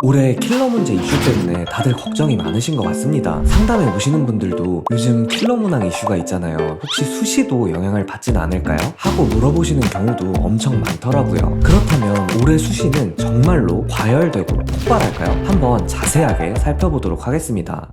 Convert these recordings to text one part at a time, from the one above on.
올해 킬러 문제 이슈 때문에 다들 걱정이 많으신 것 같습니다. 상담해 보시는 분들도 요즘 킬러 문항 이슈가 있잖아요. 혹시 수시도 영향을 받진 않을까요? 하고 물어보시는 경우도 엄청 많더라고요. 그렇다면 올해 수시는 정말로 과열되고 폭발할까요? 한번 자세하게 살펴보도록 하겠습니다.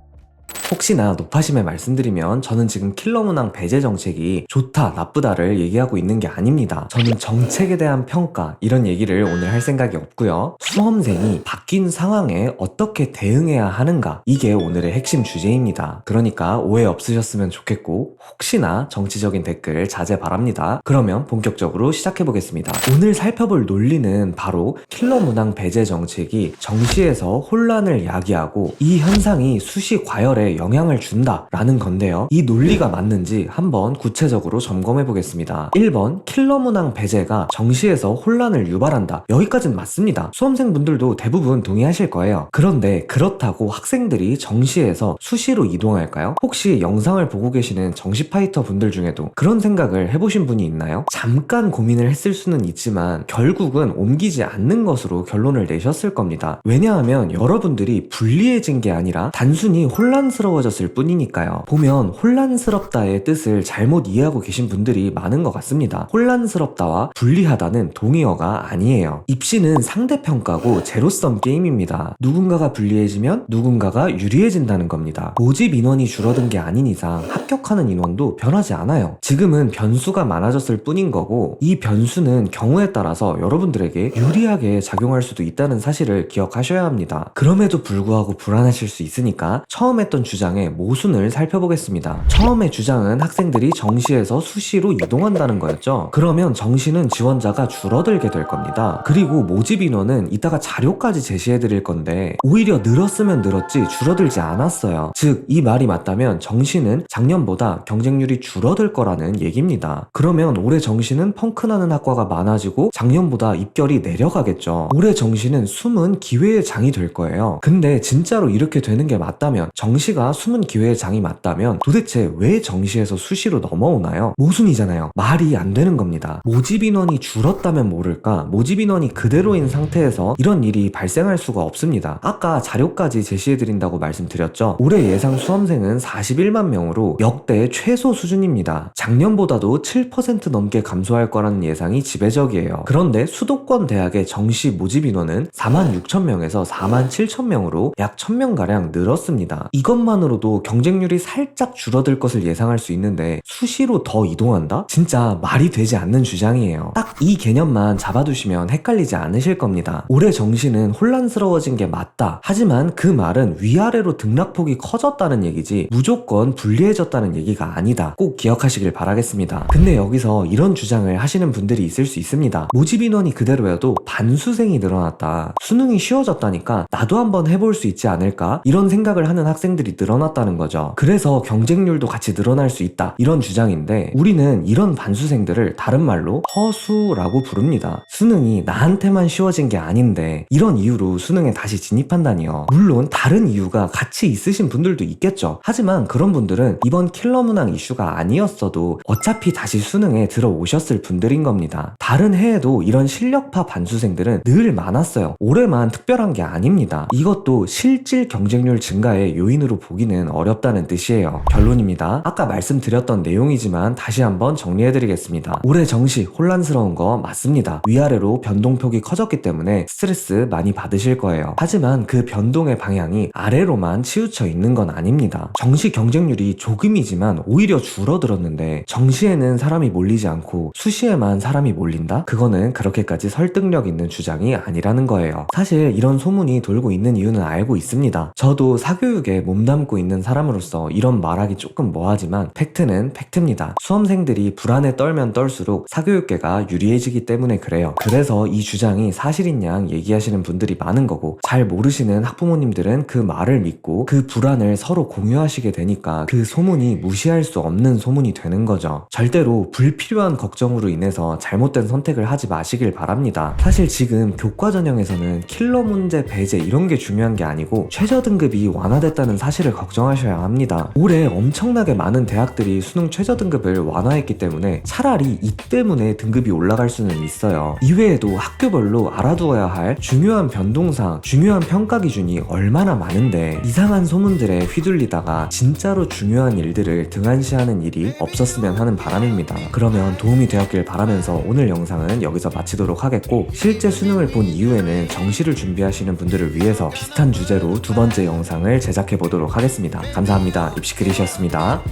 혹시나 높아심에 말씀드리면 저는 지금 킬러 문항 배제 정책이 좋다 나쁘다를 얘기하고 있는 게 아닙니다. 저는 정책에 대한 평가 이런 얘기를 오늘 할 생각이 없고요. 수험생이 바뀐 상황에 어떻게 대응해야 하는가, 이게 오늘의 핵심 주제입니다. 그러니까 오해 없으셨으면 좋겠고 혹시나 정치적인 댓글 자제 바랍니다. 그러면 본격적으로 시작해 보겠습니다. 오늘 살펴볼 논리는 바로 킬러 문항 배제 정책이 정시에서 혼란을 야기하고 이 현상이 수시 과열에 영향을 준다라는 건데요. 이 논리가 맞는지 한번 구체적으로 점검해 보겠습니다. 1번, 킬러 문항 배제가 정시에서 혼란을 유발한다. 여기까지는 맞습니다. 수험생분들도 대부분 동의하실 거예요. 그런데 그렇다고 학생들이 정시에서 수시로 이동할까요? 혹시 영상을 보고 계시는 정시 파이터 분들 중에도 그런 생각을 해보신 분이 있나요? 잠깐 고민을 했을 수는 있지만 결국은 옮기지 않는 것으로 결론을 내셨을 겁니다. 왜냐하면 여러분들이 불리해진 게 아니라 단순히 혼란스러워졌을 뿐이니까요. 보면 혼란스럽다의 뜻을 잘못 이해하고 계신 분들이 많은 것 같습니다. 혼란스럽다와 불리하다는 동의어가 아니에요. 입시는 상대평가고 제로섬 게임입니다. 누군가가 불리해지면 누군가가 유리해진다는 겁니다. 모집 인원이 줄어든 게 아닌 이상 합격하는 인원도 변하지 않아요. 지금은 변수가 많아졌을 뿐인 거고, 이 변수는 경우에 따라서 여러분들에게 유리하게 작용할 수도 있다는 사실을 기억하셔야 합니다. 그럼에도 불구하고 불안하실 수 있으니까 처음 했던 주장의 모순을 살펴보겠습니다. 처음의 주장은 학생들이 정시에서 수시로 이동한다는 거였죠. 그러면 정시는 지원자가 줄어들게 될 겁니다. 그리고 모집 인원은 이따가 자료까지 제시해 드릴 건데 오히려 늘었으면 늘었지 줄어들지 않았어요. 즉, 이 말이 맞다면 정시는 작년보다 경쟁률이 줄어들 거라는 얘기입니다. 그러면 올해 정시는 펑크나는 학과가 많아지고 작년보다 입결이 내려가겠죠. 올해 정시는 숨은 기회의 장이 될 거예요. 근데 진짜로 이렇게 되는 게 맞다면, 정시가 숨은 기회의 장이 맞다면 도대체 왜 정시에서 수시로 넘어오나요? 모순이잖아요. 말이 안 되는 겁니다. 모집 인원이 줄었다면 모를까, 모집 인원이 그대로인 상태에서 이런 일이 발생할 수가 없습니다. 아까 자료까지 제시해드린다고 말씀드렸죠. 올해 예상 수험생은 41만 명으로 역대 최소 수준입니다. 작년보다도 7% 넘게 감소할 거라는 예상이 지배적이에요. 그런데 수도권 대학의 정시 모집 인원은 4만 6천 명에서 4만 7천 명으로 약 1000명가량 늘었습니다. 이것만으로도 경쟁률이 살짝 줄어들 것을 예상할 수 있는데 수시로 더 이동한다? 진짜 말이 되지 않는 주장이에요. 딱 이 개념만 잡아두시면 헷갈리지 않으실 겁니다. 올해 정시는 혼란스러워진 게 맞다. 하지만 그 말은 위아래로 등락폭이 커졌다는 얘기지 무조건 불리해졌다는 얘기가 아니다. 꼭 기억하시길 바라겠습니다. 근데 여기서 이런 주장을 하시는 분들이 있을 수 있습니다. 모집 인원이 그대로여도 반수생이 늘어났다. 수능이 쉬워졌다니까 나도 한번 해볼 수 있지 않을까? 이런 생각을 하는 학생들이 늘어났다는 거죠. 그래서 경쟁률도 같이 늘어날 수 있다. 이런 주장인데 우리는 이런 반수생들을 다른 말로 허수라고 부릅니다. 수능이 나한테만 쉬워진 게 아닌데 이런 이유로 수능에 다시 진입한다니요. 물론 다른 이유가 같이 있으신 분들도 있겠죠. 하지만 그런 분들은 이번 킬러 문항 이슈가 아니었어도 어차피 다시 수능에 들어오셨을 분들인 겁니다. 다른 해에도 이런 실력파 반수생들은 늘 많았어요. 올해만 특별한 게 아닙니다. 이것도 실질 경쟁률 증가의 요인으로 보기는 어렵다는 뜻이에요. 결론입니다. 아까 말씀드렸던 내용이지만 다시 한번 정리해드리겠습니다. 올해 정시 혼란스러운 거 맞습니다. 위아래로 변동폭이 커졌기 때문에 스트레스 많이 받으실 거예요. 하지만 그 변동의 방향이 아래로만 치우쳐 있는 건 아닙니다. 정시 경쟁률이 조금이지만 오히려 줄어들었는데 정시에는 사람이 몰리지 않고 수시에만 사람이 몰린다? 그거는 그렇게까지 설득력 있는 주장이 아니라는 거예요. 사실 이런 소문이 돌고 있는 이유는 알고 있습니다. 저도 사교육에 몸담고 있는 사람으로서 이런 말하기 조금 뭐하지만 팩트는 팩트입니다. 수험생들이 불안에 떨면 떨수록 사교육계가 유리해지기 때문에 그래요. 그래서 이 주장이 사실인 양 얘기하시는 분들이 많은 거고, 잘 모르시는 학부모님들은 그 말을 믿고 그 불안을 서로 공유하시게 되니까 그 소문이 무시할 수 없는 소문이 되는 거죠. 절대로 불필요한 걱정으로 인해서 잘못된 선택을 하지 마시길 바랍니다. 사실 지금 교과 전형에서는 킬러 문제 배제 이런 게 중요한 게 아니고 최저 등급이 완화됐다는 사실을 수능지를 걱정하셔야 합니다. 올해 엄청나게 많은 대학들이 수능 최저 등급을 완화했기 때문에 차라리 이 때문에 등급이 올라갈 수는 있어요. 이외에도 학교별로 알아두어야 할 중요한 변동사항, 중요한 평가 기준이 얼마나 많은데 이상한 소문들에 휘둘리다가 진짜로 중요한 일들을 등한시하는 일이 없었으면 하는 바람입니다. 그러면 도움이 되었길 바라면서 오늘 영상은 여기서 마치도록 하겠고, 실제 수능을 본 이후에는 정시를 준비하시는 분들을 위해서 비슷한 주제로 두 번째 영상을 제작해 보도록 하겠습니다. 감사합니다. 입시크릿이었습니다.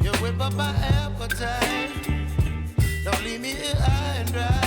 You whip up my appetite. Don't leave me here high and dry.